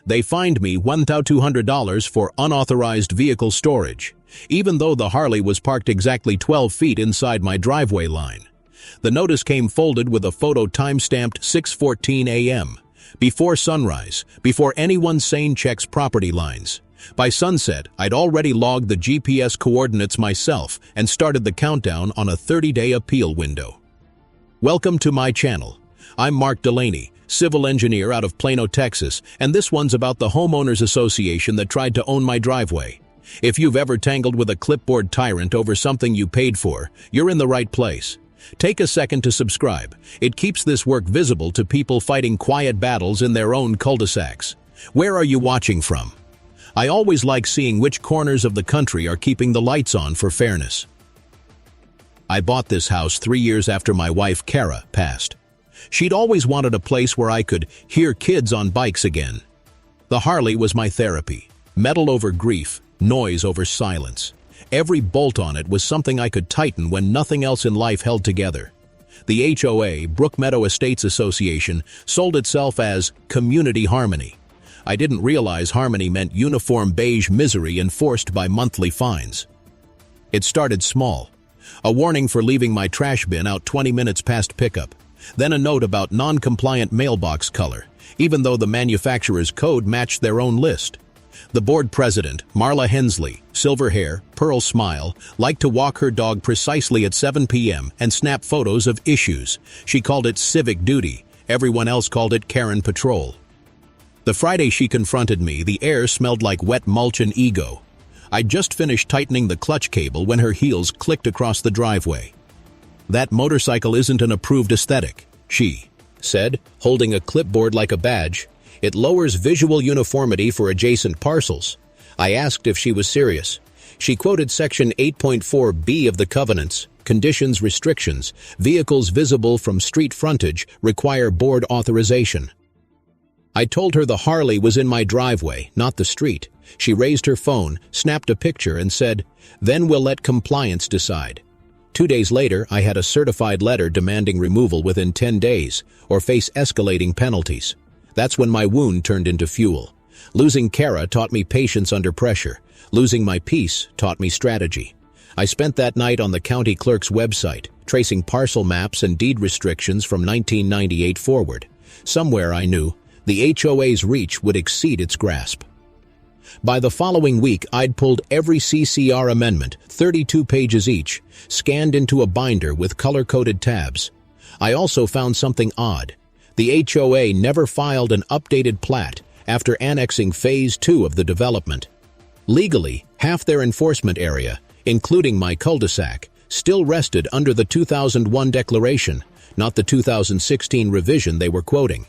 They fined me $1,200 for unauthorized vehicle storage, even though the Harley was parked exactly 12 feet inside my driveway line. The notice came folded with a photo time-stamped 6:14 a.m., before sunrise, before anyone sane checks property lines. By sunset, I'd already logged the GPS coordinates myself and started the countdown on a 30-day appeal window. Welcome to my channel. I'm Mark Delaney, civil engineer out of Plano, Texas, and this one's about the homeowners association that tried to own my driveway. If you've ever tangled with a clipboard tyrant over something you paid for, you're in the right place. Take a second to subscribe. It keeps this work visible to people fighting quiet battles in their own cul-de-sacs. Where are you watching from? I always like seeing which corners of the country are keeping the lights on for fairness. I bought this house 3 years after my wife, Kara, passed. She'd always wanted a place where I could hear kids on bikes again. The Harley was my therapy. Metal over grief, noise over silence. Every bolt on it was something I could tighten when nothing else in life held together. The HOA, Brook Meadow Estates Association, sold itself as Community Harmony. I didn't realize harmony meant uniform beige misery enforced by monthly fines. It started small. A warning for leaving my trash bin out 20 minutes past pickup. Then a note about non-compliant mailbox color, even though the manufacturer's code matched their own list. The board president, Marla Hensley, silver hair, pearl smile, liked to walk her dog precisely at 7 p.m. and snap photos of issues. She called it civic duty. Everyone else called it Karen Patrol. The Friday she confronted me, the air smelled like wet mulch and ego. I'd just finished tightening the clutch cable when her heels clicked across the driveway. "That motorcycle isn't an approved aesthetic," she said, holding a clipboard like a badge. "It lowers visual uniformity for adjacent parcels." I asked if she was serious. She quoted Section 8.4b of the Covenants, Conditions Restrictions, vehicles visible from street frontage require board authorization. I told her the Harley was in my driveway, not the street. She raised her phone, snapped a picture, and said, "Then we'll let compliance decide." 2 days later, I had a certified letter demanding removal within 10 days, or face escalating penalties. That's when my wound turned into fuel. Losing Kara taught me patience under pressure. Losing my peace taught me strategy. I spent that night on the county clerk's website, tracing parcel maps and deed restrictions from 1998 forward. Somewhere I knew the HOA's reach would exceed its grasp. By the following week, I'd pulled every CCR amendment, 32 pages each, scanned into a binder with color-coded tabs. I also found something odd. The HOA never filed an updated plat after annexing Phase 2 of the development. Legally, half their enforcement area, including my cul-de-sac, still rested under the 2001 declaration, not the 2016 revision they were quoting.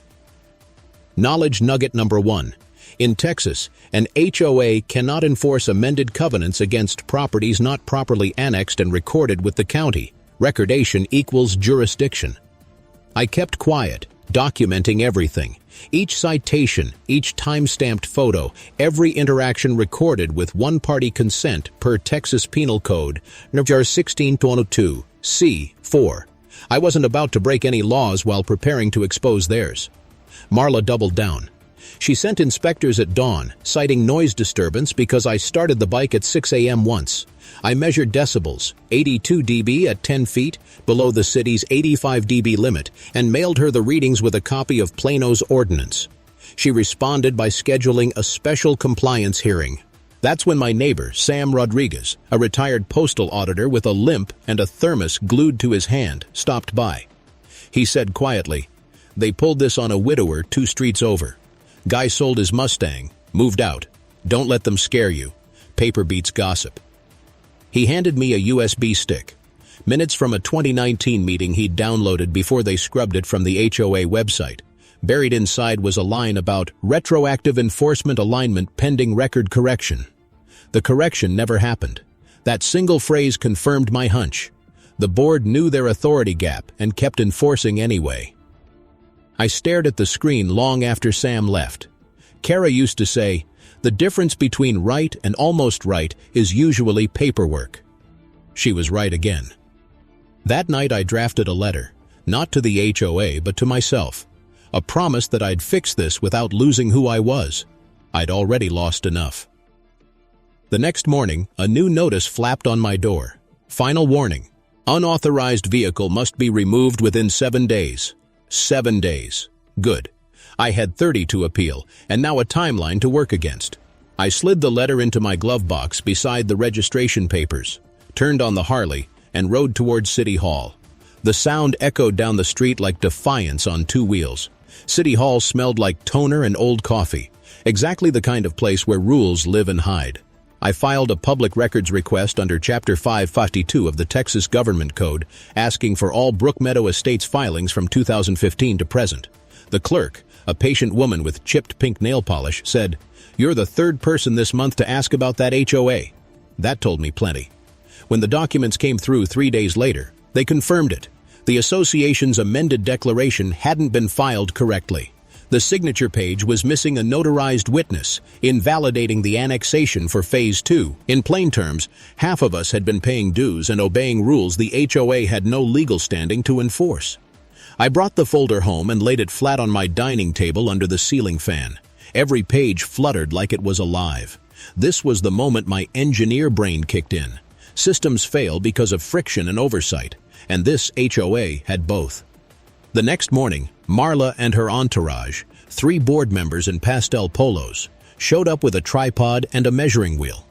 Knowledge nugget number 1. In Texas, an HOA cannot enforce amended covenants against properties not properly annexed and recorded with the county. Recordation equals jurisdiction. I kept quiet, documenting everything. Each citation, each time-stamped photo, every interaction recorded with one-party consent per Texas Penal Code, NR 1622, C4. I wasn't about to break any laws while preparing to expose theirs. Marla doubled down. She sent inspectors at dawn, citing noise disturbance because I started the bike at 6 a.m. once. I measured decibels, 82 dB at 10 feet, below the city's 85 dB limit, and mailed her the readings with a copy of Plano's ordinance. She responded by scheduling a special compliance hearing. That's when my neighbor, Sam Rodriguez, a retired postal auditor with a limp and a thermos glued to his hand, stopped by. He said quietly, "They pulled this on a widower 2 streets over. Guy sold his Mustang, moved out. Don't let them scare you. Paper beats gossip." He handed me a USB stick. Minutes from a 2019 meeting he'd downloaded before they scrubbed it from the HOA website. Buried inside was a line about retroactive enforcement alignment pending record correction. The correction never happened. That single phrase confirmed my hunch. The board knew their authority gap and kept enforcing anyway. I stared at the screen long after Sam left. Kara used to say, "The difference between right and almost right is usually paperwork." She was right again. That night I drafted a letter, not to the HOA but to myself, a promise that I'd fix this without losing who I was. I'd already lost enough. The next morning, a new notice flapped on my door. Final warning. Unauthorized vehicle must be removed within 7 days. 7 days. Good. I had 30 to appeal, and now a timeline to work against. I slid the letter into my glove box beside the registration papers, turned on the Harley, and rode towards City Hall. The sound echoed down the street like defiance on 2 wheels. City Hall smelled like toner and old coffee, exactly the kind of place where rules live and hide. I filed a public records request under Chapter 552 of the Texas Government Code, asking for all Brookmeadow Estates filings from 2015 to present. The clerk, a patient woman with chipped pink nail polish, said, "You're the 3rd person this month to ask about that HOA." That told me plenty. When the documents came through 3 days later, they confirmed it. The association's amended declaration hadn't been filed correctly. The signature page was missing a notarized witness, invalidating the annexation for Phase 2. In plain terms, half of us had been paying dues and obeying rules the HOA had no legal standing to enforce. I brought the folder home and laid it flat on my dining table under the ceiling fan. Every page fluttered like it was alive. This was the moment my engineer brain kicked in. Systems fail because of friction and oversight, and this HOA had both. The next morning, Marla and her entourage, 3 board members in pastel polos, showed up with a tripod and a measuring wheel.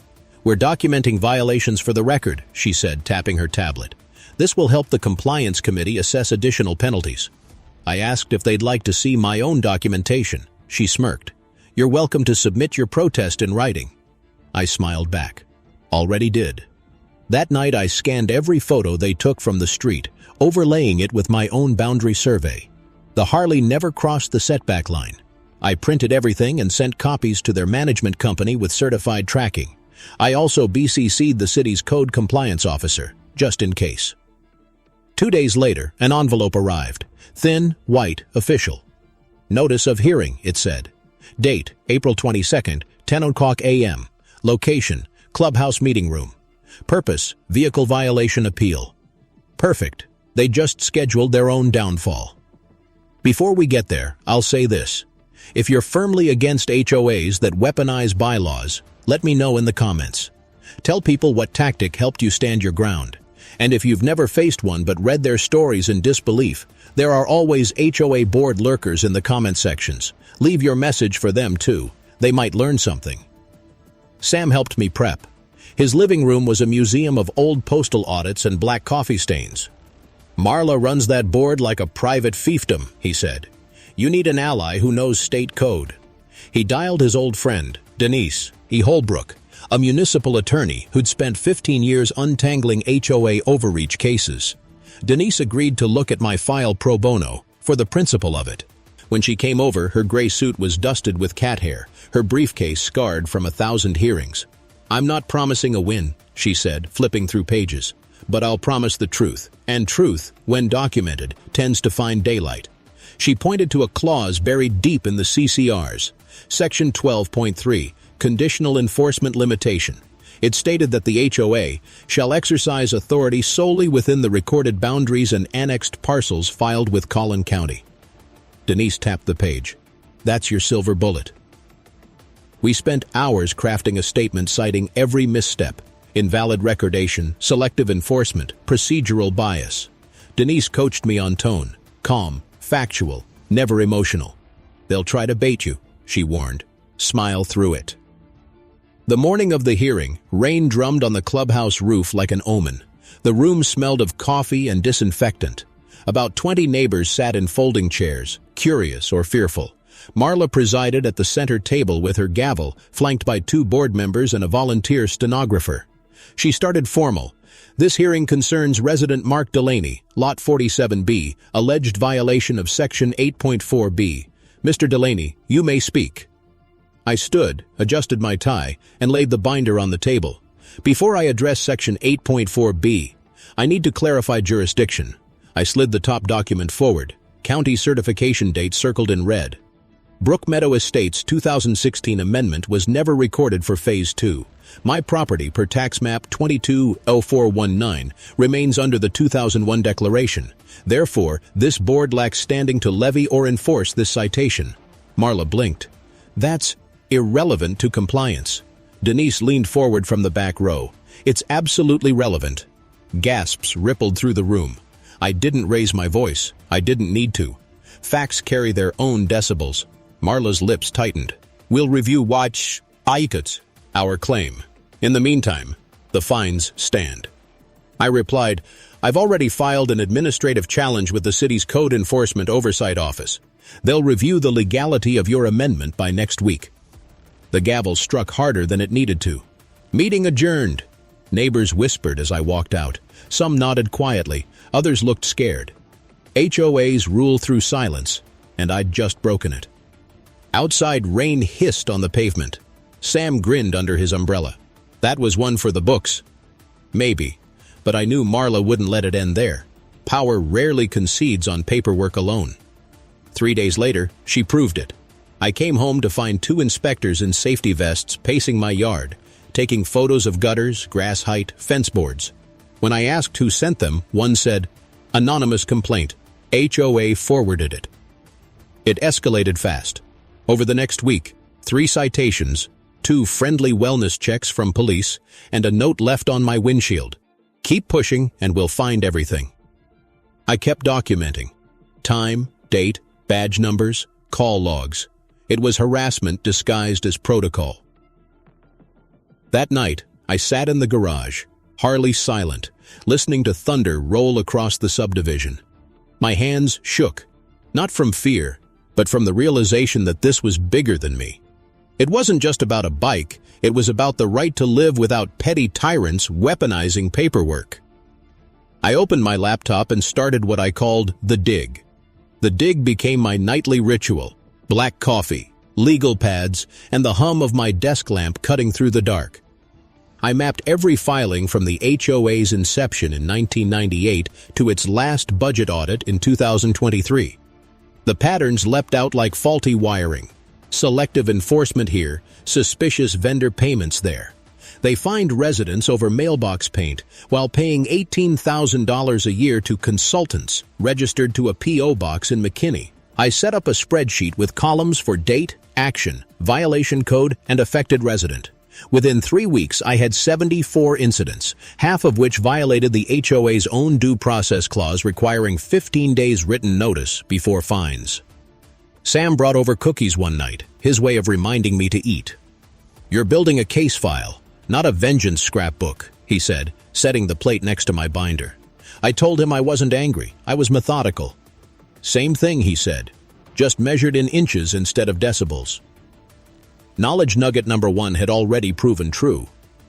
"We're documenting violations for the record," she said, tapping her tablet. "This will help the compliance committee assess additional penalties." I asked if they'd like to see my own documentation. She smirked. "You're welcome to submit your protest in writing." I smiled back. Already did. That night I scanned every photo they took from the street, overlaying it with my own boundary survey. The Harley never crossed the setback line. I printed everything and sent copies to their management company with certified tracking. I also BCC'd the city's code compliance officer, just in case. 2 days later, an envelope arrived. Thin, white, official. "Notice of hearing," it said. Date, April 22nd, 10 o'clock a.m. Location, clubhouse meeting room. Purpose, vehicle violation appeal. Perfect. They just scheduled their own downfall. Before we get there, I'll say this. If you're firmly against HOAs that weaponize bylaws, let me know in the comments. Tell people what tactic helped you stand your ground. And if you've never faced one but read their stories in disbelief, there are always HOA board lurkers in the comment sections. Leave your message for them too. They might learn something. Sam helped me prep. His living room was a museum of old postal audits and black coffee stains. "Marla runs that board like a private fiefdom," he said. "You need an ally who knows state code." He dialed his old friend, Denise E. Holbrook, a municipal attorney who'd spent 15 years untangling HOA overreach cases. Denise agreed to look at my file pro bono, for the principle of it. When she came over, her gray suit was dusted with cat hair, her briefcase scarred from 1,000 hearings. "I'm not promising a win," she said, flipping through pages. "But I'll promise the truth, and truth, when documented, tends to find daylight." She pointed to a clause buried deep in the CCRs. Section 12.3, Conditional Enforcement Limitation. It stated that the HOA shall exercise authority solely within the recorded boundaries and annexed parcels filed with Collin County. Denise tapped the page. "That's your silver bullet." We spent hours crafting a statement citing every misstep: invalid recordation, selective enforcement, procedural bias. Denise coached me on tone: calm, factual, never emotional. "They'll try to bait you," she warned. "Smile through it." The morning of the hearing, rain drummed on the clubhouse roof like an omen. The room smelled of coffee and disinfectant. About 20 neighbors sat in folding chairs, curious or fearful. Marla presided at the center table with her gavel, flanked by 2 board members and a volunteer stenographer. She started formal. "This hearing concerns resident Mark Delaney, Lot 47B, alleged violation of Section 8.4B. Mr. Delaney, you may speak." I stood, adjusted my tie, and laid the binder on the table. Before I address Section 8.4B, I need to clarify jurisdiction. I slid the top document forward. County certification date circled in red. Brookmeadow Estates' 2016 amendment was never recorded for Phase 2. My property, per tax map 220419, remains under the 2001 declaration. Therefore, this board lacks standing to levy or enforce this citation. Marla blinked. "That's..." Irrelevant to compliance. Denise leaned forward from the back row. It's absolutely relevant. Gasps rippled through the room. I didn't raise my voice. I didn't need to. Facts carry their own decibels. Marla's lips tightened. We'll review our claim. In the meantime, the fines stand. I replied, I've already filed an administrative challenge with the city's Code Enforcement Oversight Office. They'll review the legality of your amendment by next week. The gavel struck harder than it needed to. Meeting adjourned. Neighbors whispered as I walked out. Some nodded quietly, others looked scared. HOAs rule through silence, and I'd just broken it. Outside, rain hissed on the pavement. Sam grinned under his umbrella. That was one for the books. Maybe, but I knew Marla wouldn't let it end there. Power rarely concedes on paperwork alone. 3 days later, she proved it. I came home to find 2 inspectors in safety vests pacing my yard, taking photos of gutters, grass height, fence boards. When I asked who sent them, one said, "Anonymous complaint. HOA forwarded it." It escalated fast. Over the next week, 3 citations, 2 friendly wellness checks from police, and a note left on my windshield. Keep pushing and we'll find everything. I kept documenting. Time, date, badge numbers, call logs. It was harassment disguised as protocol. That night, I sat in the garage, Harley silent, listening to thunder roll across the subdivision. My hands shook, not from fear, but from the realization that this was bigger than me. It wasn't just about a bike, it was about the right to live without petty tyrants weaponizing paperwork. I opened my laptop and started what I called the dig. The dig became my nightly ritual: black coffee, legal pads, and the hum of my desk lamp cutting through the dark. I mapped every filing from the HOA's inception in 1998 to its last budget audit in 2023. The patterns leapt out like faulty wiring. Selective enforcement here, suspicious vendor payments there. They fined residents over mailbox paint while paying $18,000 a year to consultants registered to a P.O. box in McKinney. I set up a spreadsheet with columns for date, action, violation code, and affected resident. Within 3 weeks, I had 74 incidents, half of which violated the HOA's own due process clause requiring 15 days written notice before fines. Sam brought over cookies one night, his way of reminding me to eat. "You're building a case file, not a vengeance scrapbook," he said, setting the plate next to my binder. I told him I wasn't angry, I was methodical. "Same thing," he said, "just measured in inches instead of decibels." Knowledge nugget number 1 had already proven true,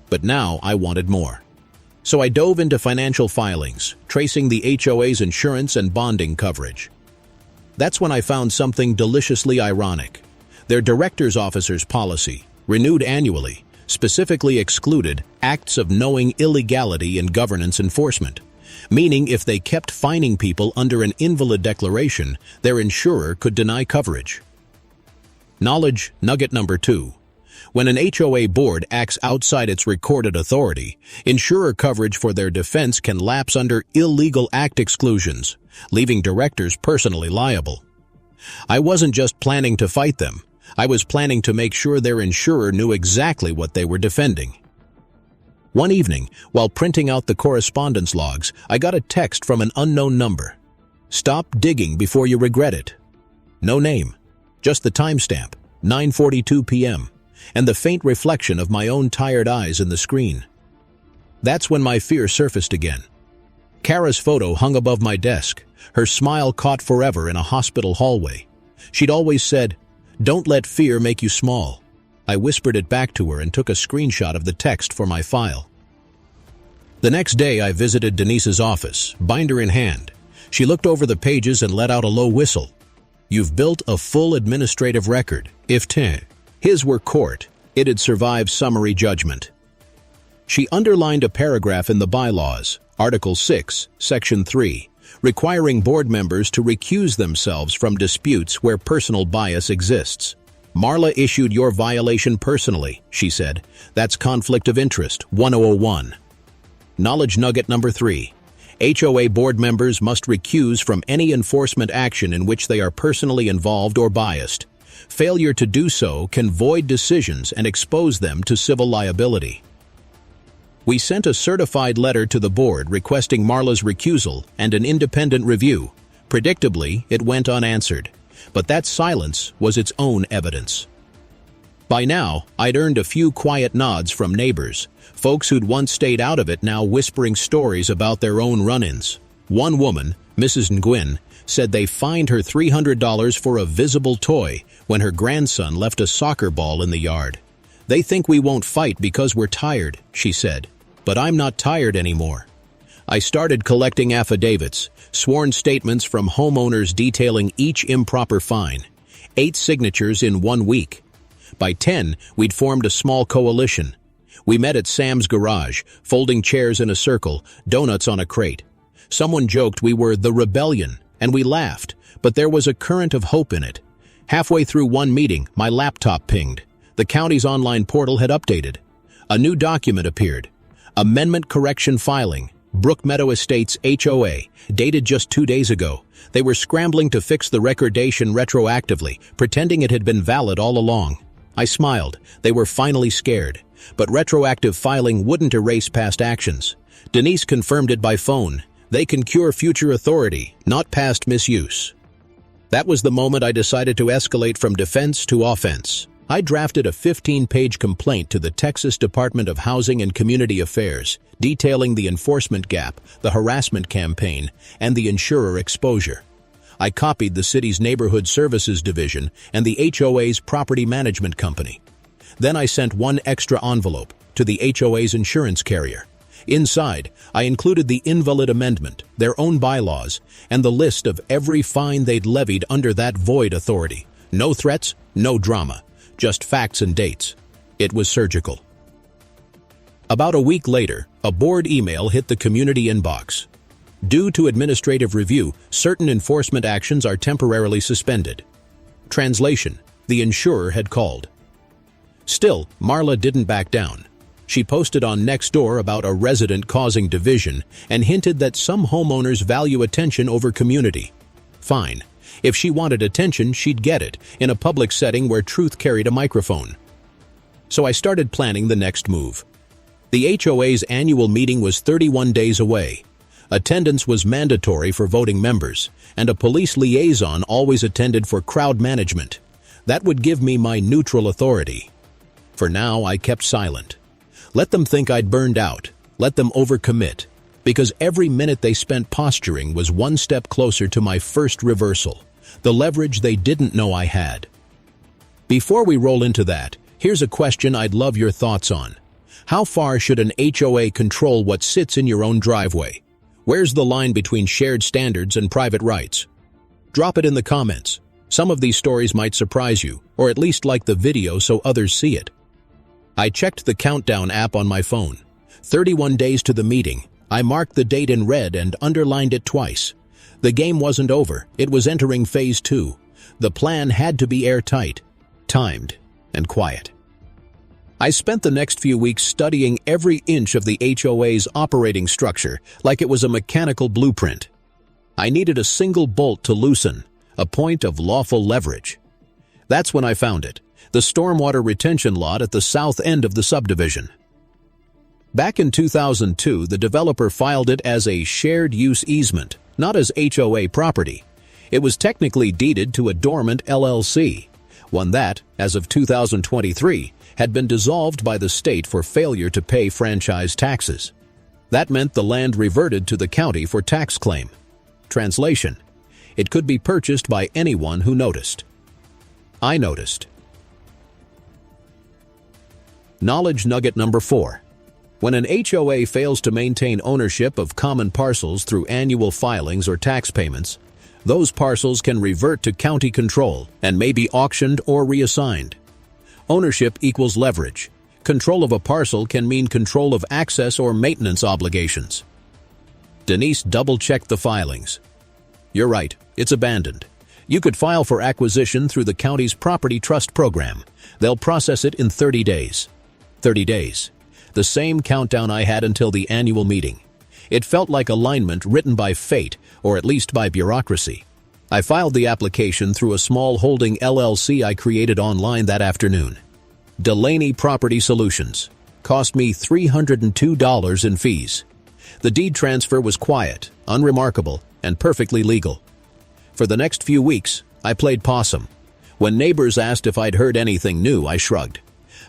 but now I wanted more. So I dove into financial filings, tracing the HOA's insurance and bonding coverage. That's when I found something deliciously ironic. Their director's officer's policy, renewed annually, specifically excluded acts of knowing illegality in governance enforcement, meaning if they kept fining people under an invalid declaration, their insurer could deny coverage. Knowledge nugget number 2. When an HOA board acts outside its recorded authority, insurer coverage for their defense can lapse under illegal act exclusions, leaving directors personally liable. I wasn't just planning to fight them, I was planning to make sure their insurer knew exactly what they were defending. One evening, while printing out the correspondence logs, I got a text from an unknown number. "Stop digging before you regret it." No name. Just the timestamp, 9:42 p.m., and the faint reflection of my own tired eyes in the screen. That's when my fear surfaced again. Kara's photo hung above my desk, her smile caught forever in a hospital hallway. She'd always said, "Don't let fear make you small." I whispered it back to her and took a screenshot of the text for my file. The next day I visited Denise's office, binder in hand. She looked over the pages and let out a low whistle. "You've built a full administrative record. If his were court, it'd survive summary judgment." She underlined a paragraph in the bylaws, Article 6, Section 3, requiring board members to recuse themselves from disputes where personal bias exists. "Marla issued your violation personally," she said. "That's conflict of interest, 1001. Knowledge nugget number 3. HOA board members must recuse from any enforcement action in which they are personally involved or biased. Failure to do so can void decisions and expose them to civil liability. We sent a certified letter to the board requesting Marla's recusal and an independent review. Predictably, it went unanswered, but that silence was its own evidence. By now, I'd earned a few quiet nods from neighbors, folks who'd once stayed out of it now whispering stories about their own run-ins. One woman, Mrs. Nguyen, said they fined her $300 for a visible toy when her grandson left a soccer ball in the yard. "They think we won't fight because we're tired," she said. "But I'm not tired anymore." I started collecting affidavits, sworn statements from homeowners detailing each improper fine. 8 signatures in 1 week. By 10, we'd formed a small coalition. We met at Sam's garage, folding chairs in a circle, donuts on a crate. Someone joked we were the rebellion, and we laughed, but there was a current of hope in it. Halfway through one meeting, my laptop pinged. The county's online portal had updated. A new document appeared. Amendment Correction Filing, Brook Meadow Estates HOA, dated just 2 days ago. They were scrambling to fix the recordation retroactively, pretending it had been valid all along. I smiled. They were finally scared. But retroactive filing wouldn't erase past actions. Denise confirmed it by phone. They can cure future authority, not past misuse. That was the moment I decided to escalate from defense to offense. I drafted a 15-page complaint to the Texas Department of Housing and Community Affairs, detailing the enforcement gap, the harassment campaign, and the insurer exposure. I copied the city's Neighborhood Services Division and the HOA's Property Management Company. Then I sent one extra envelope to the HOA's insurance carrier. Inside, I included the invalid amendment, their own bylaws, and the list of every fine they'd levied under that void authority. No threats, no drama, just facts and dates. It was surgical. About a week later, a board email hit the community inbox. Due to administrative review, certain enforcement actions are temporarily suspended. Translation: the insurer had called. Still, Marla didn't back down. She posted on Nextdoor about a resident causing division and hinted that some homeowners value attention over community. Fine. If she wanted attention, she'd get it, in a public setting where truth carried a microphone. So I started planning the next move. The HOA's annual meeting was 31 days away. Attendance was mandatory for voting members, and a police liaison always attended for crowd management. That would give me my neutral authority. For now, I kept silent. Let them think I'd burned out. Let them overcommit. Because every minute they spent posturing was one step closer to my first reversal, the leverage they didn't know I had. Before we roll into that, here's a question I'd love your thoughts on. How far should an HOA control what sits in your own driveway? Where's the line between shared standards and private rights? Drop it in the comments. Some of these stories might surprise you, or at least like the video so others see it. I checked the countdown app on my phone. 31 days to the meeting. I marked the date in red and underlined it twice. The game wasn't over. It was entering phase 2. The plan had to be airtight, timed, and quiet. I spent the next few weeks studying every inch of the HOA's operating structure like it was a mechanical blueprint. I needed a single bolt to loosen, a point of lawful leverage. That's when I found it, the stormwater retention lot at the south end of the subdivision. Back in 2002, the developer filed it as a shared use easement, not as HOA property. It was technically deeded to a dormant LLC, one that, as of 2023, had been dissolved by the state for failure to pay franchise taxes. That meant the land reverted to the county for tax claim. Translation: it could be purchased by anyone who noticed. I noticed. Knowledge nugget number 4. When an HOA fails to maintain ownership of common parcels through annual filings or tax payments, those parcels can revert to county control and may be auctioned or reassigned. Ownership equals leverage. Control of a parcel can mean control of access or maintenance obligations. Denise double-checked the filings. You're right, it's abandoned. You could file for acquisition through the county's property trust program. They'll process it in 30 days. 30 days. The same countdown I had until the annual meeting. It felt like alignment written by fate, or at least by bureaucracy. I filed the application through a small holding LLC I created online that afternoon. Delaney Property Solutions. Cost me $302 in fees. The deed transfer was quiet, unremarkable, and perfectly legal. For the next few weeks, I played possum. When neighbors asked if I'd heard anything new, I shrugged.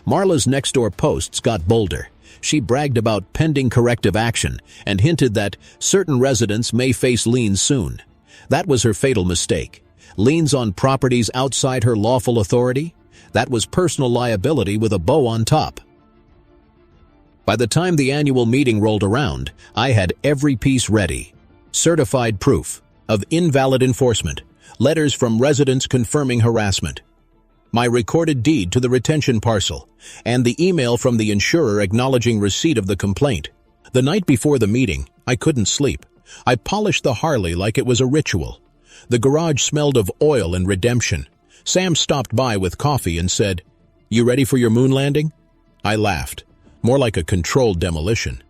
Marla's next-door posts got bolder. She bragged about pending corrective action and hinted that certain residents may face liens soon. That was her fatal mistake. Liens on properties outside her lawful authority? That was personal liability with a bow on top. By the time the annual meeting rolled around, I had every piece ready. Certified proof of invalid enforcement, letters from residents confirming harassment, my recorded deed to the retention parcel, and the email from the insurer acknowledging receipt of the complaint. The night before the meeting, I couldn't sleep. I polished the Harley like it was a ritual. The garage smelled of oil and redemption. Sam stopped by with coffee and said, "You ready for your moon landing?" I laughed. More like a controlled demolition.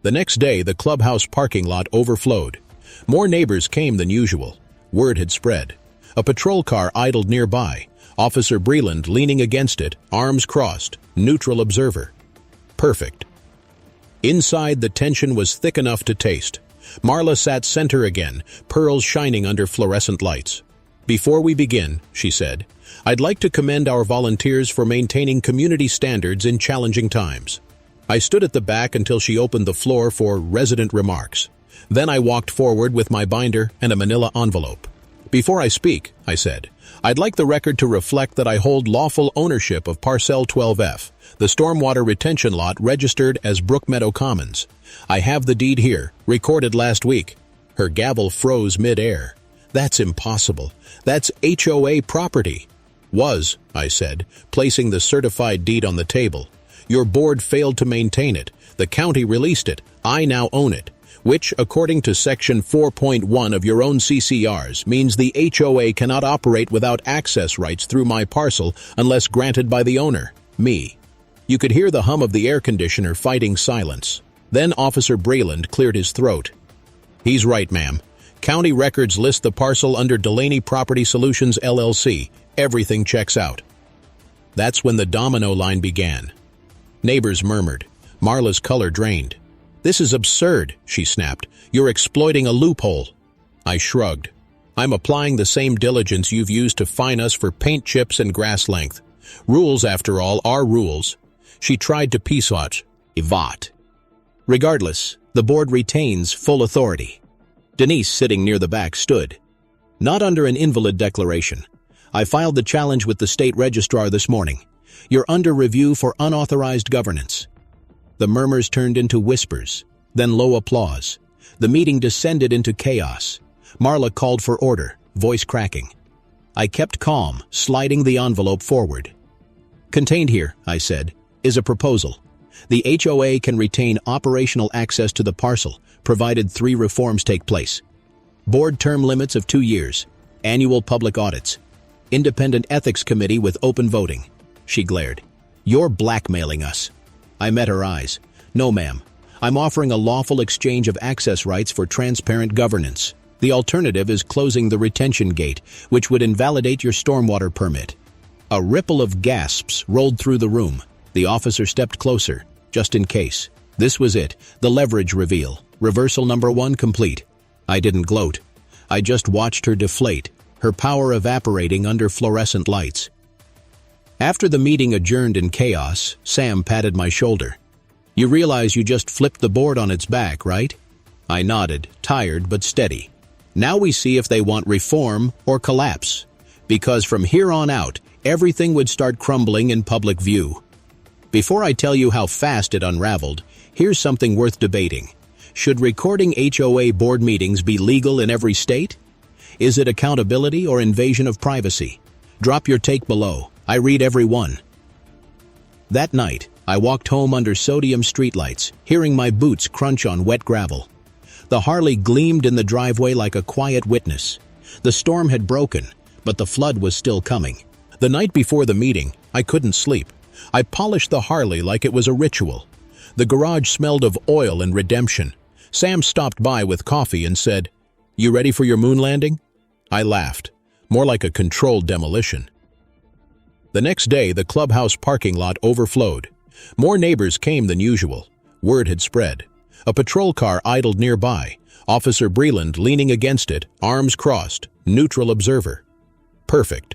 The next day, the clubhouse parking lot overflowed. More neighbors came than usual. Word had spread. A patrol car idled nearby. Officer Breland leaning against it, arms crossed, neutral observer. Perfect. Inside, the tension was thick enough to taste. Marla sat center again, pearls shining under fluorescent lights. "Before we begin," she said, "I'd like to commend our volunteers for maintaining community standards in challenging times." I stood at the back until she opened the floor for resident remarks. Then I walked forward with my binder and a manila envelope. "Before I speak," I said, "I'd like the record to reflect that I hold lawful ownership of Parcel 12F, the stormwater retention lot registered as Brook Meadow Commons. I have the deed here, recorded last week." Her gavel froze mid-air. "That's impossible. That's HOA property." "Was," I said, placing the certified deed on the table. "Your board failed to maintain it. The county released it. I now own it, which, according to Section 4.1 of your own CCRs, means the HOA cannot operate without access rights through my parcel unless granted by the owner, me." You could hear the hum of the air conditioner fighting silence. Then Officer Breland cleared his throat. "He's right, ma'am. County records list the parcel under Delaney Property Solutions, LLC. Everything checks out." That's when the domino line began. Neighbors murmured. Marla's color drained. "This is absurd," she snapped. "You're exploiting a loophole." I shrugged. "I'm applying the same diligence you've used to fine us for paint chips and grass length. Rules, after all, are rules." She tried to evat. "Regardless, the board retains full authority." Denise, sitting near the back, stood. "Not under an invalid declaration. I filed the challenge with the state registrar this morning. You're under review for unauthorized governance." The murmurs turned into whispers, then low applause. The meeting descended into chaos. Marla called for order, voice cracking. I kept calm, sliding the envelope forward. "Contained here," I said, "is a proposal. The HOA can retain operational access to the parcel, provided 3 reforms take place. Board term limits of 2 years, annual public audits, independent ethics committee with open voting." She glared. "You're blackmailing us." I met her eyes. "No, ma'am. I'm offering a lawful exchange of access rights for transparent governance. The alternative is closing the retention gate, which would invalidate your stormwater permit." A ripple of gasps rolled through the room. The officer stepped closer, just in case. This was it, the leverage reveal. Reversal number 1 complete. I didn't gloat. I just watched her deflate, her power evaporating under fluorescent lights. After the meeting adjourned in chaos, Sam patted my shoulder. "You realize you just flipped the board on its back, right?" I nodded, tired but steady. "Now we see if they want reform or collapse. Because from here on out, everything would start crumbling in public view." Before I tell you how fast it unraveled, here's something worth debating. Should recording HOA board meetings be legal in every state? Is it accountability or invasion of privacy? Drop your take below. I read every one. That night, I walked home under sodium streetlights, hearing my boots crunch on wet gravel. The Harley gleamed in the driveway like a quiet witness. The storm had broken, but the flood was still coming. The night before the meeting, I couldn't sleep. I polished the Harley like it was a ritual. The garage smelled of oil and redemption. Sam stopped by with coffee and said, "You ready for your moon landing?" I laughed. More like a controlled demolition. The next day, the clubhouse parking lot overflowed. More neighbors came than usual. Word had spread. A patrol car idled nearby. Officer Breland leaning against it, arms crossed, neutral observer. Perfect.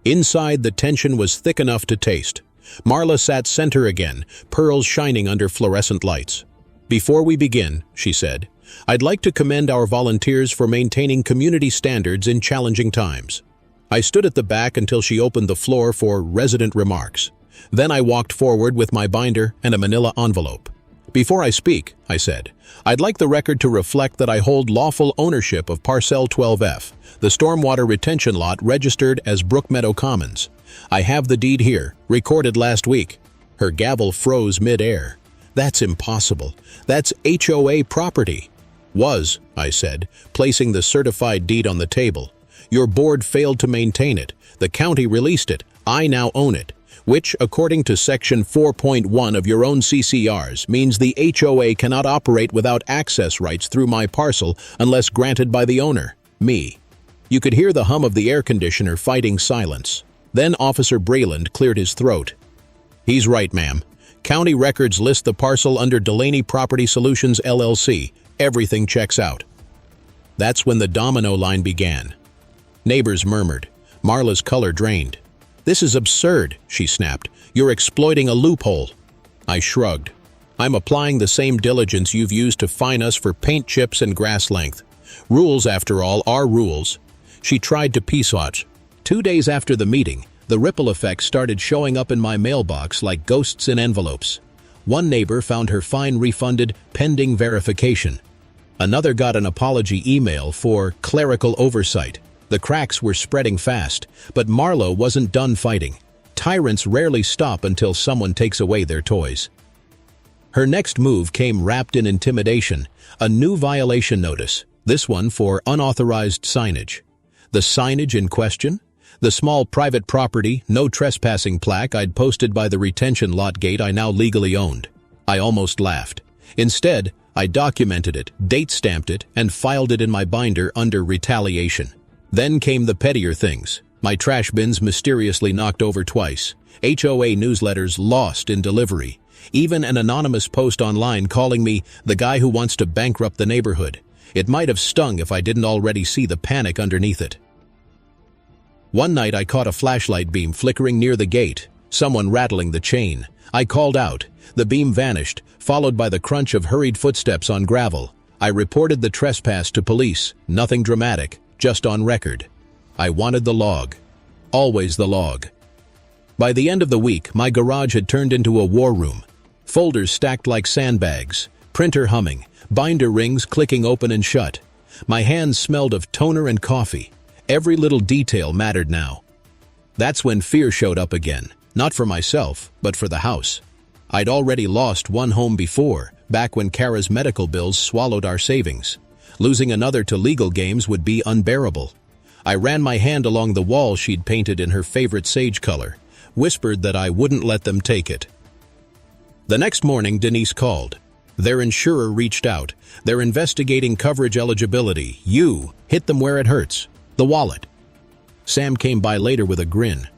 Inside, the tension was thick enough to taste. Marla sat center again, pearls shining under fluorescent lights. "Before we begin," she said, "I'd like to commend our volunteers for maintaining community standards in challenging times." I stood at the back until she opened the floor for resident remarks. Then I walked forward with my binder and a manila envelope. "Before I speak," I said, "I'd like the record to reflect that I hold lawful ownership of Parcel 12F, the stormwater retention lot registered as Brookmeadow Commons. I have the deed here, recorded last week." Her gavel froze mid-air. "That's impossible. That's HOA property." "Was," I said, placing the certified deed on the table. "Your board failed to maintain it. The county released it. I now own it, which, according to Section 4.1 of your own CCRs, means the HOA cannot operate without access rights through my parcel unless granted by the owner, me." You could hear the hum of the air conditioner fighting silence. Then Officer Breland cleared his throat. "He's right, ma'am. County records list the parcel under Delaney Property Solutions, LLC. Everything checks out." That's when the domino line began. Neighbors murmured. Marla's color drained. "This is absurd," she snapped. "You're exploiting a loophole." I shrugged. "I'm applying the same diligence you've used to fine us for paint chips and grass length. Rules, after all, are rules." She tried to peace watch. 2 days after the meeting, the ripple effect started showing up in my mailbox like ghosts in envelopes. One neighbor found her fine refunded pending verification. Another got an apology email for clerical oversight. The cracks were spreading fast, but Marla wasn't done fighting. Tyrants rarely stop until someone takes away their toys. Her next move came wrapped in intimidation, a new violation notice, this one for unauthorized signage. The signage in question? The small private property, no trespassing plaque I'd posted by the retention lot gate I now legally owned. I almost laughed. Instead, I documented it, date-stamped it, and filed it in my binder under retaliation. Then came the pettier things. My trash bins mysteriously knocked over twice. HOA newsletters lost in delivery. Even an anonymous post online calling me the guy who wants to bankrupt the neighborhood. It might have stung if I didn't already see the panic underneath it. One night I caught a flashlight beam flickering near the gate, someone rattling the chain. I called out. The beam vanished, followed by the crunch of hurried footsteps on gravel. I reported the trespass to police, nothing dramatic. Just on record. I wanted the log. Always the log. By the end of the week, my garage had turned into a war room. Folders stacked like sandbags, printer humming, binder rings clicking open and shut. My hands smelled of toner and coffee. Every little detail mattered now. That's when fear showed up again, not for myself, but for the house. I'd already lost one home before, back when Kara's medical bills swallowed our savings. Losing another to legal games would be unbearable. I ran my hand along the wall she'd painted in her favorite sage color, whispered that I wouldn't let them take it. The next morning, Denise called. Their insurer reached out. They're investigating coverage eligibility. You hit them where it hurts. The wallet. Sam came by later with a grin.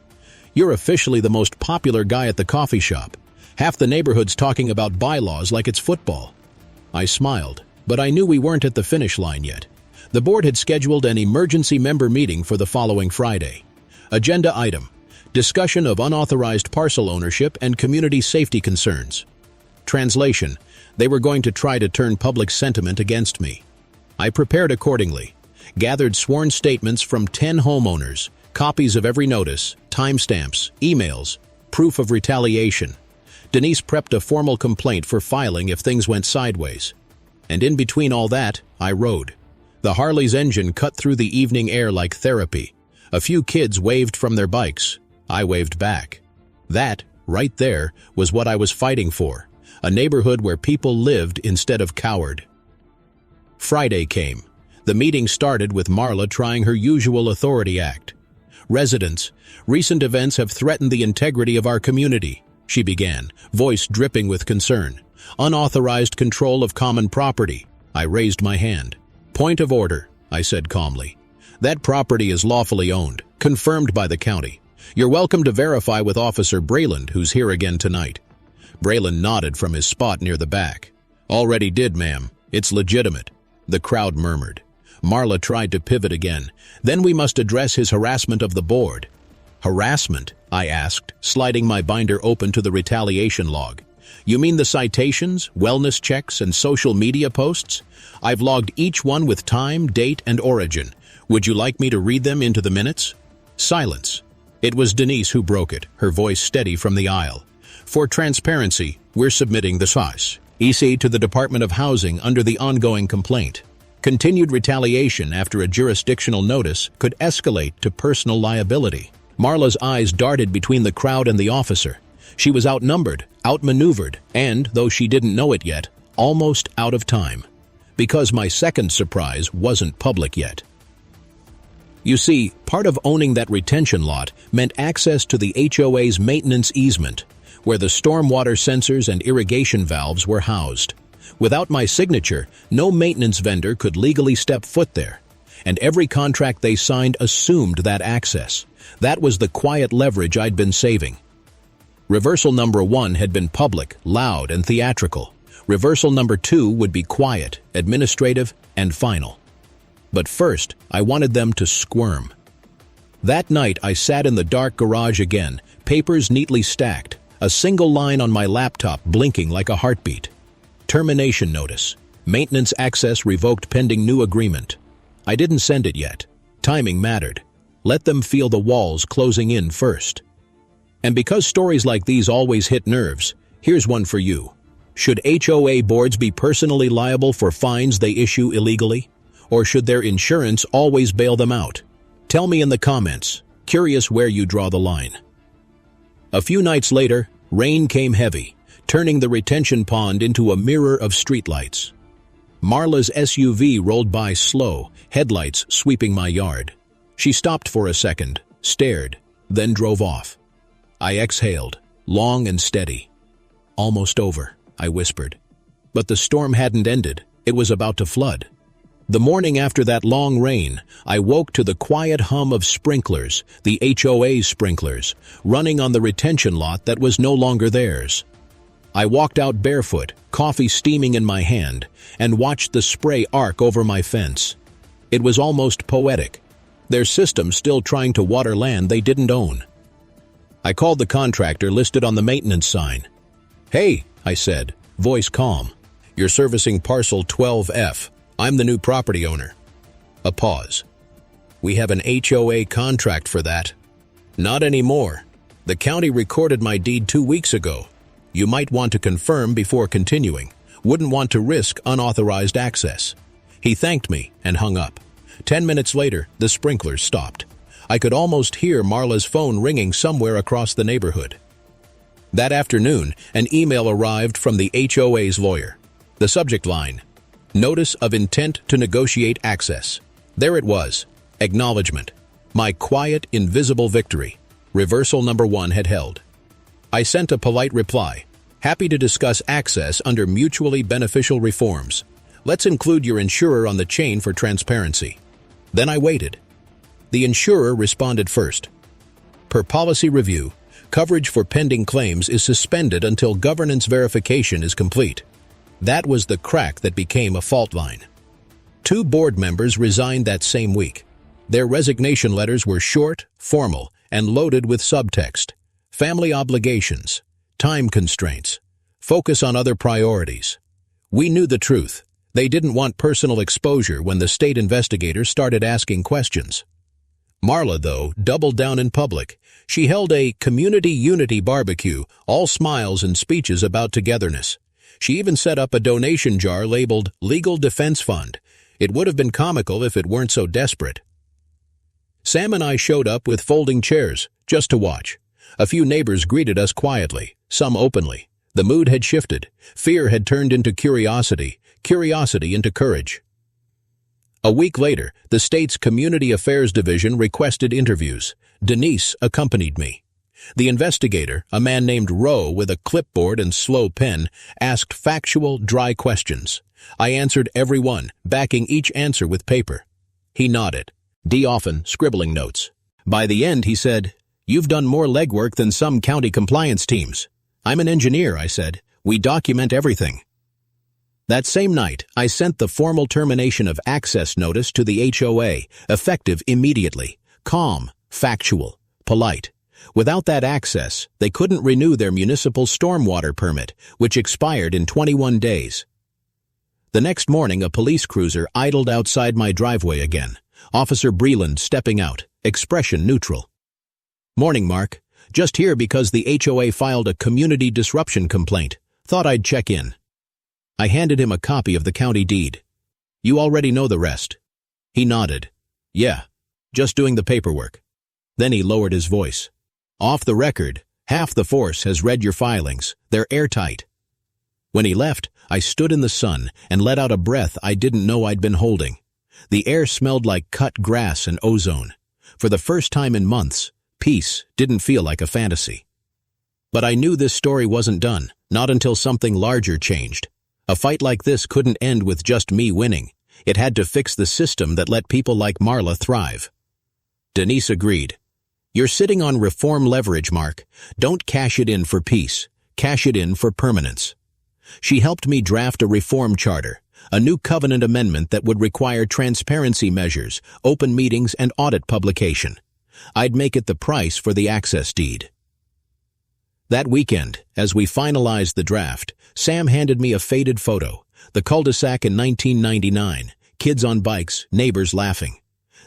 "You're officially the most popular guy at the coffee shop. Half the neighborhood's talking about bylaws like it's football." I smiled. But I knew we weren't at the finish line yet. The board had scheduled an emergency member meeting for the following Friday. Agenda item: discussion of unauthorized parcel ownership and community safety concerns. Translation: they were going to try to turn public sentiment against me. I prepared accordingly. Gathered sworn statements from 10 homeowners, copies of every notice, timestamps, emails, proof of retaliation. Denise prepped a formal complaint for filing if things went sideways. And in between all that, I rode. The Harley's engine cut through the evening air like therapy. A few kids waved from their bikes. I waved back. That, right there, was what I was fighting for. A neighborhood where people lived instead of cowered. Friday came. The meeting started with Marla trying her usual authority act. "Residents, recent events have threatened the integrity of our community," she began, voice dripping with concern. "Unauthorized control of common property." I raised my hand. "Point of order," I said calmly. That property is lawfully owned, confirmed by the county. You're welcome to verify with Officer Brayland, who's here again tonight." Brayland nodded from his spot near the back. "Already did, ma'am. It's legitimate." The crowd murmured. Marla tried to pivot again. "Then we must address his harassment of the board." "Harassment?" I asked, sliding my binder open to the retaliation log. "You mean the citations, wellness checks, and social media posts? I've logged each one with time, date, and origin. Would you like me to read them into the minutes?" Silence. It was Denise who broke it, her voice steady from the aisle. "For transparency, we're submitting the SOS EC to the Department of Housing under the ongoing complaint. Continued retaliation after a jurisdictional notice could escalate to personal liability." Marla's eyes darted between the crowd and the officer. She was outnumbered, outmaneuvered, and, though she didn't know it yet, almost out of time. Because my second surprise wasn't public yet. You see, part of owning that retention lot meant access to the HOA's maintenance easement, where the stormwater sensors and irrigation valves were housed. Without my signature, no maintenance vendor could legally step foot there, and every contract they signed assumed that access. That was the quiet leverage I'd been saving. Reversal number 1 had been public, loud, and theatrical. Reversal number 2 would be quiet, administrative, and final. But first, I wanted them to squirm. That night, I sat in the dark garage again, papers neatly stacked, a single line on my laptop blinking like a heartbeat. Termination notice. Maintenance access revoked pending new agreement. I didn't send it yet. Timing mattered. Let them feel the walls closing in first. And because stories like these always hit nerves, here's one for you. Should HOA boards be personally liable for fines they issue illegally? Or should their insurance always bail them out? Tell me in the comments. Curious where you draw the line. A few nights later, rain came heavy, turning the retention pond into a mirror of streetlights. Marla's SUV rolled by slow, headlights sweeping my yard. She stopped for a second, stared, then drove off. I exhaled, long and steady. "Almost over," I whispered. But the storm hadn't ended. It was about to flood. The morning after that long rain, I woke to the quiet hum of sprinklers, the HOA's sprinklers, running on the retention lot that was no longer theirs. I walked out barefoot, coffee steaming in my hand, and watched the spray arc over my fence. It was almost poetic. Their system still trying to water land they didn't own. I called the contractor listed on the maintenance sign. "Hey," I said, voice calm. "You're servicing parcel 12F. I'm the new property owner." A pause. "We have an HOA contract for that." "Not anymore. The county recorded my deed 2 weeks ago. You might want to confirm before continuing. Wouldn't want to risk unauthorized access." He thanked me and hung up. 10 minutes later, the sprinklers stopped. I could almost hear Marla's phone ringing somewhere across the neighborhood. That afternoon, an email arrived from the HOA's lawyer. The subject line: Notice of intent to negotiate access. There it was. Acknowledgement. My quiet, invisible victory. Reversal number 1 had held. I sent a polite reply. "Happy to discuss access under mutually beneficial reforms. Let's include your insurer on the chain for transparency." Then I waited. The insurer responded first. Per policy review, coverage for pending claims is suspended until governance verification is complete. That was the crack that became a fault line. 2 board members resigned that same week. Their resignation letters were short, formal, and loaded with subtext. Family obligations, time constraints, focus on other priorities. We knew the truth. They didn't want personal exposure when the state investigators started asking questions. Marla, though, doubled down in public. She held a community unity barbecue, all smiles and speeches about togetherness. She even set up a donation jar labeled Legal Defense Fund. It would have been comical if it weren't so desperate. Sam and I showed up with folding chairs, just to watch. A few neighbors greeted us quietly, some openly. The mood had shifted. Fear had turned into curiosity, curiosity into courage. A week later, the state's Community Affairs Division requested interviews. Denise accompanied me. The investigator, a man named Rowe with a clipboard and slow pen, asked factual, dry questions. I answered every one, backing each answer with paper. He nodded. D often, scribbling notes. By the end, he said, "You've done more legwork than some county compliance teams." "I'm an engineer," I said. "We document everything." That same night, I sent the formal termination of access notice to the HOA, effective immediately. Calm, factual, polite. Without that access, they couldn't renew their municipal stormwater permit, which expired in 21 days. The next morning, a police cruiser idled outside my driveway again. Officer Breland stepping out, expression neutral. "Morning, Mark. Just here because the HOA filed a community disruption complaint. Thought I'd check in." I handed him a copy of the county deed. "You already know the rest." He nodded. "Yeah, just doing the paperwork." Then he lowered his voice. "Off the record, half the force has read your filings. They're airtight." When he left, I stood in the sun and let out a breath I didn't know I'd been holding. The air smelled like cut grass and ozone. For the first time in months, peace didn't feel like a fantasy. But I knew this story wasn't done, not until something larger changed. A fight like this couldn't end with just me winning. It had to fix the system that let people like Marla thrive. Denise agreed. "You're sitting on reform leverage, Mark. Don't cash it in for peace. Cash it in for permanence." She helped me draft a reform charter, a new covenant amendment that would require transparency measures, open meetings, and audit publication. I'd make it the price for the access deed. That weekend, as we finalized the draft, Sam handed me a faded photo, the cul-de-sac in 1999, kids on bikes, neighbors laughing.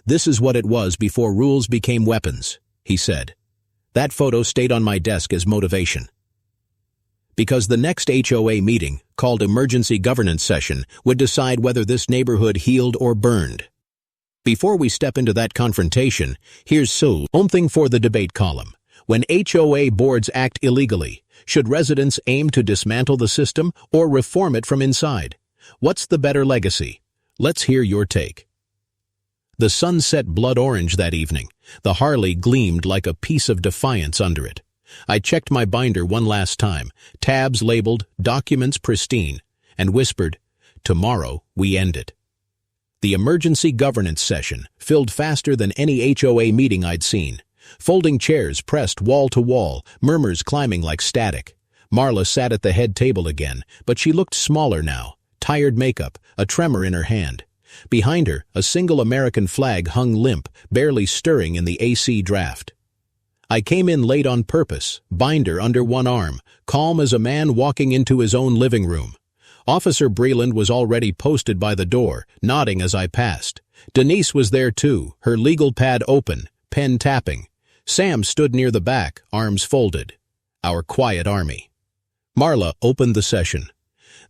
"This is what it was before rules became weapons," he said. That photo stayed on my desk as motivation. Because the next HOA meeting, called Emergency Governance Session, would decide whether this neighborhood healed or burned. Before we step into that confrontation, here's something for the debate column. When HOA boards act illegally, should residents aim to dismantle the system or reform it from inside? What's the better legacy? Let's hear your take. The sun set blood orange that evening. The Harley gleamed like a piece of defiance under it. I checked my binder one last time, tabs labeled, documents pristine, and whispered, "Tomorrow we end it." The emergency governance session filled faster than any HOA meeting I'd seen. Folding chairs pressed wall to wall, murmurs climbing like static. Marla sat at the head table again, but she looked smaller now, tired makeup, a tremor in her hand. Behind her, a single American flag hung limp, barely stirring in the AC draft. I came in late on purpose, binder under one arm, calm as a man walking into his own living room. Officer Breland was already posted by the door, nodding as I passed. Denise was there too, her legal pad open, pen tapping. Sam stood near the back, arms folded. Our quiet army. Marla opened the session.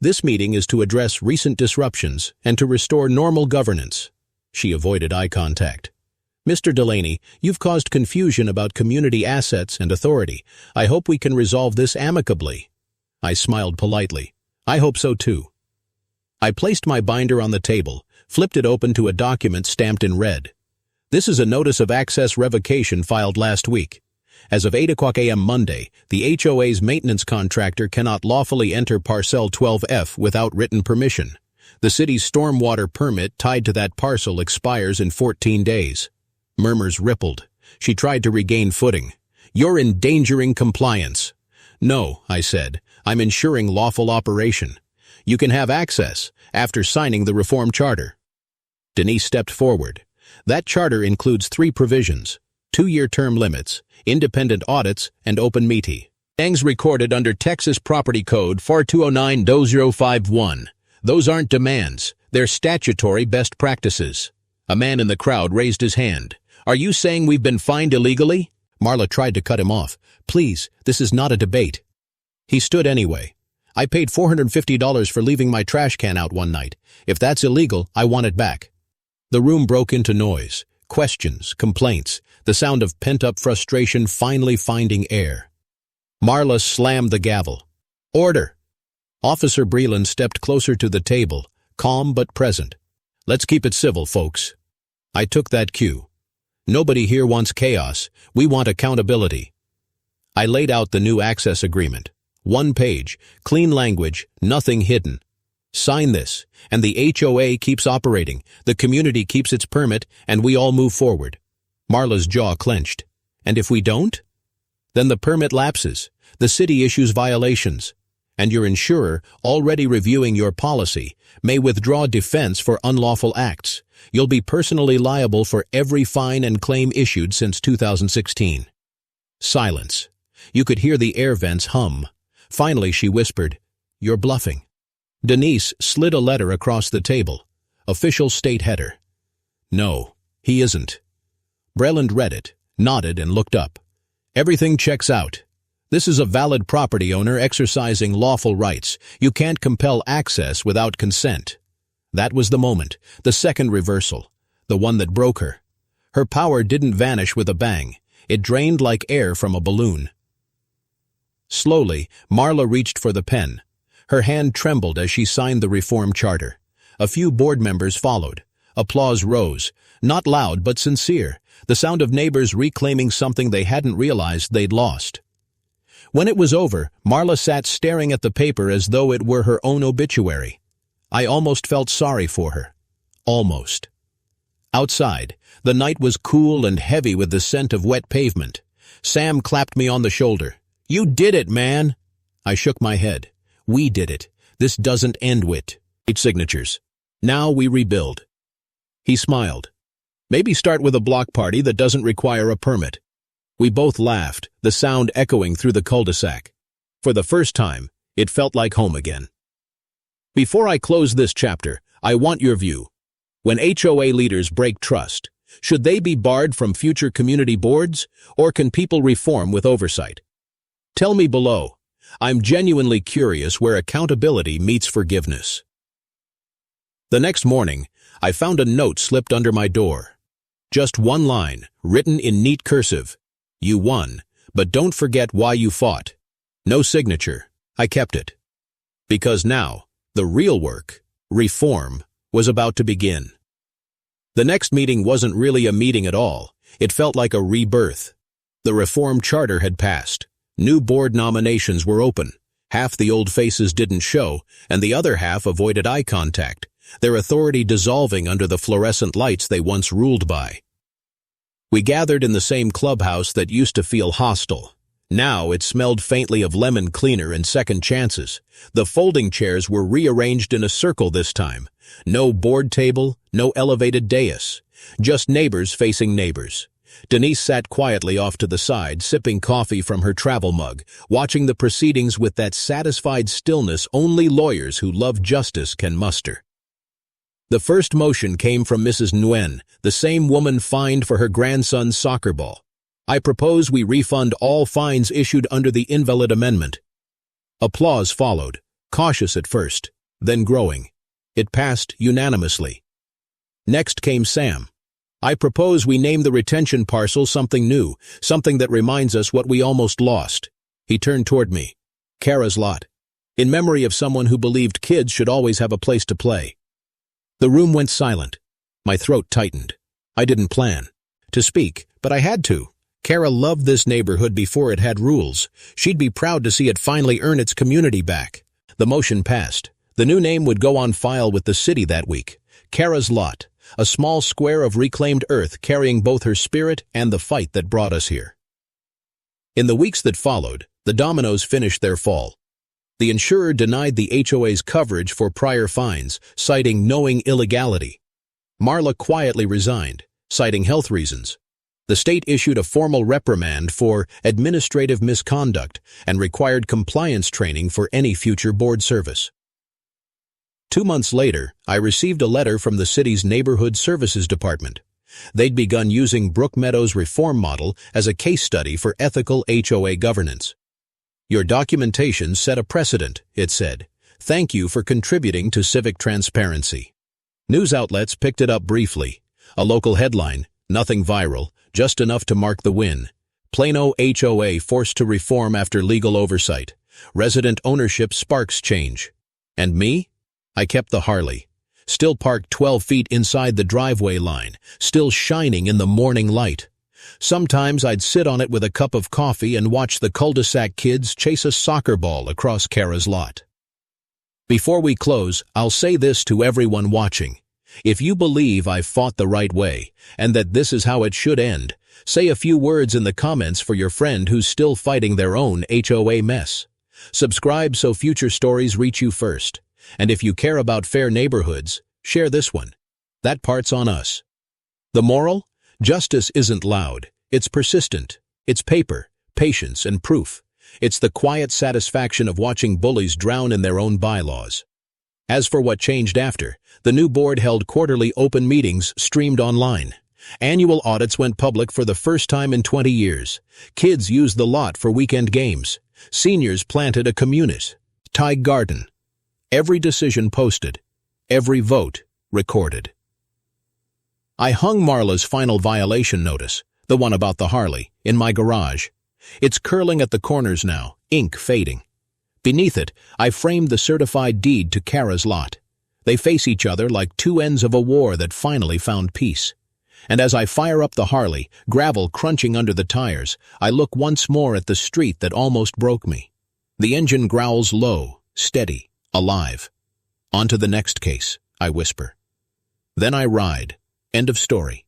"This meeting is to address recent disruptions and to restore normal governance." She avoided eye contact. "Mr. Delaney, you've caused confusion about community assets and authority. I hope we can resolve this amicably." I smiled politely. "I hope so too." I placed my binder on the table, flipped it open to a document stamped in red. "This is a notice of access revocation filed last week. As of 8 a.m. Monday, the HOA's maintenance contractor cannot lawfully enter Parcel 12F without written permission. The city's stormwater permit tied to that parcel expires in 14 days. Murmurs rippled. She tried to regain footing. "You're endangering compliance." "No," I said. "I'm ensuring lawful operation. You can have access after signing the reform charter." Denise stepped forward. "That charter includes 3 provisions: 2-year term limits, independent audits, and open meetings recorded under Texas Property Code 4209-051. Those aren't demands. They're statutory best practices." A man in the crowd raised his hand. "Are you saying we've been fined illegally?" Marla tried to cut him off. "Please, this is not a debate." He stood anyway. "I paid $450 for leaving my trash can out one night. If that's illegal, I want it back." The room broke into noise, questions, complaints, the sound of pent-up frustration finally finding air. Marla slammed the gavel. "Order!" Officer Breland stepped closer to the table, calm but present. "Let's keep it civil, folks." I took that cue. Nobody here wants chaos. We want accountability. I laid out the new access agreement. 1 page, clean language, nothing hidden. Sign this, and the HOA keeps operating, the community keeps its permit, and we all move forward. Marla's jaw clenched. And if we don't? Then the permit lapses, the city issues violations, and your insurer, already reviewing your policy, may withdraw defense for unlawful acts. You'll be personally liable for every fine and claim issued since 2016. Silence. You could hear the air vents hum. Finally, she whispered, "You're bluffing." Denise slid a letter across the table. Official state header. "No, he isn't." Breland read it, nodded, and looked up. "Everything checks out. This is a valid property owner exercising lawful rights. You can't compel access without consent." That was the moment, the second reversal, the one that broke her. Her power didn't vanish with a bang. It drained like air from a balloon. Slowly, Marla reached for the pen. Her hand trembled as she signed the reform charter. A few board members followed. Applause rose, not loud but sincere, the sound of neighbors reclaiming something they hadn't realized they'd lost. When it was over, Marla sat staring at the paper as though it were her own obituary. I almost felt sorry for her. Almost. Outside, the night was cool and heavy with the scent of wet pavement. Sam clapped me on the shoulder. "You did it, man!" I shook my head. "We did it. This doesn't end with 8 signatures. Now we rebuild." He smiled. "Maybe start with a block party that doesn't require a permit." We both laughed, the sound echoing through the cul-de-sac. For the first time, it felt like home again. Before I close this chapter, I want your view. When HOA leaders break trust, should they be barred from future community boards, or can people reform with oversight? Tell me below. I'm genuinely curious where accountability meets forgiveness. The next morning, I found a note slipped under my door. Just one line, written in neat cursive. "You won, but don't forget why you fought." No signature. I kept it. Because now, the real work, reform, was about to begin. The next meeting wasn't really a meeting at all. It felt like a rebirth. The reform charter had passed. New board nominations were open. Half the old faces didn't show, and the other half avoided eye contact, their authority dissolving under the fluorescent lights they once ruled by. We gathered in the same clubhouse that used to feel hostile. Now it smelled faintly of lemon cleaner and second chances. The folding chairs were rearranged in a circle this time. No board table, no elevated dais. Just neighbors facing neighbors. Denise sat quietly off to the side, sipping coffee from her travel mug, watching the proceedings with that satisfied stillness only lawyers who love justice can muster. The first motion came from Mrs. Nguyen, the same woman fined for her grandson's soccer ball. "I propose we refund all fines issued under the invalid amendment." Applause followed, cautious at first, then growing. It passed unanimously. Next came Sam. "I propose we name the retention parcel something new, something that reminds us what we almost lost." He turned toward me. "Kara's lot. In memory of someone who believed kids should always have a place to play." The room went silent. My throat tightened. I didn't plan to speak, but I had to. Kara loved this neighborhood before it had rules. She'd be proud to see it finally earn its community back. The motion passed. The new name would go on file with the city that week. Kara's lot. A small square of reclaimed earth carrying both her spirit and the fight that brought us here. In the weeks that followed, the dominoes finished their fall. The insurer denied the HOA's coverage for prior fines, citing knowing illegality. Marla quietly resigned, citing health reasons. The state issued a formal reprimand for administrative misconduct and required compliance training for any future board service. 2 months later, I received a letter from the city's Neighborhood Services Department. They'd begun using Brook Meadows' reform model as a case study for ethical HOA governance. "Your documentation set a precedent," it said. "Thank you for contributing to civic transparency." News outlets picked it up briefly. A local headline, nothing viral, just enough to mark the win. Plano HOA forced to reform after legal oversight. Resident ownership sparks change. And me? I kept the Harley, still parked 12 feet inside the driveway line, still shining in the morning light. Sometimes I'd sit on it with a cup of coffee and watch the cul-de-sac kids chase a soccer ball across Kara's lot. Before we close, I'll say this to everyone watching. If you believe I've fought the right way, and that this is how it should end, say a few words in the comments for your friend who's still fighting their own HOA mess. Subscribe so future stories reach you first. And if you care about fair neighborhoods, share this one. That part's on us. The moral? Justice isn't loud. It's persistent. It's paper, patience, and proof. It's the quiet satisfaction of watching bullies drown in their own bylaws. As for what changed after, the new board held quarterly open meetings streamed online. Annual audits went public for the first time in 20 years. Kids used the lot for weekend games. Seniors planted a community garden. Every decision posted. Every vote recorded. I hung Marla's final violation notice, the one about the Harley, in my garage. It's curling at the corners now, ink fading. Beneath it, I framed the certified deed to Kara's lot. They face each other like two ends of a war that finally found peace. And as I fire up the Harley, gravel crunching under the tires, I look once more at the street that almost broke me. The engine growls low, steady, alive. On to the next case, I whisper. Then I ride. End of story.